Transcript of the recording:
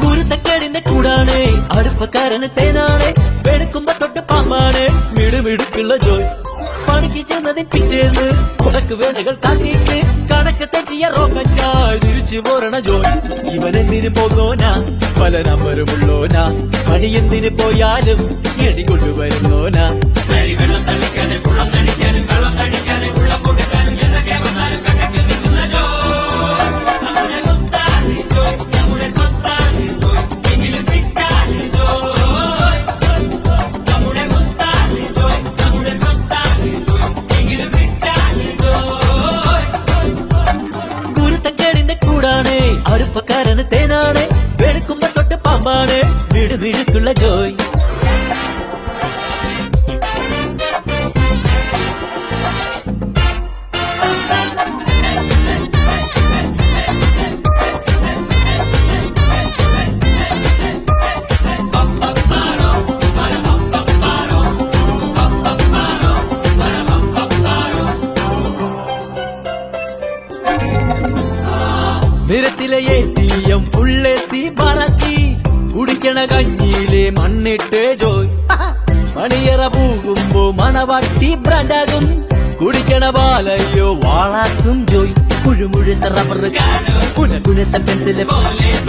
കുരുത്തക്കേടിന്റെ കൂടാണ് അടുപ്പക്കാരന് തേനാണ് വെളുക്കുമ്പോ തൊട്ട് പാമ്പാണ് മിടുമിടുക്കുള്ള ജോയ് പണിക്ക് ചെന്നതിൽ പിറ്റേന്ന് കുടക്ക് വേലകൾ കാട്ടിയിട്ട് കണക്ക് തെറ്റിയ റോക്കറ്റായി തിരിച്ചു പോരണ ജോയ് ഇവനെന്തിന് പോന്നോനാ പല നമ്പരുമുള്ളോനാ പണി എന്തിന് പോയാലും എടി കൊണ്ടുവരുന്നോനാ വെള്ളം തളിക്കാനും വെള്ളം തളിക്കാനും വെള്ളം തളിക്കാനും വെള്ളം കൊടുക്കാനും എന്തൊക്കെ വന്നാലും കണ്ടക്ക് നിൽക്കുന്ന ജോയ് നമ്മുടെ സ്വത്താണ് ജോയ് നമ്മുടെ സ്വത്താണ് ജോയ് എങ്കിലും ഫിറ്റാണ് ജോയ് നമ്മുടെ സ്വത്താണ് ജോയ് നമ്മുടെ സ്വത്താണ് ജോയ് എങ്കിലും ഫിറ്റാണ് ജോയ് കുരുത്തക്കേടിന്റെ കൂടാണ് അടുപ്പക്കാരന് തേനാണ് വെളുക്കുമ്പോ തൊട്ട് പാമ്പാണ് മിടുമിടുക്കുള്ള ജോയ് നിരത്തിലെ ATM ഫുള്ളേസി പറക്കി കുടിക്കണ കഞ്ഞിയിലെ മണ്ണിട്ട് ജോയ് മണിയറ പോകുമ്പോ മണവാട്ടി ബ്രാൻഡാകും കുടിക്കണ പാലയോ വാളാക്കും ജോയ് കുഴുമുഴുത്ത റബ്ബർ കുനകുനത്ത പെൻസിലെ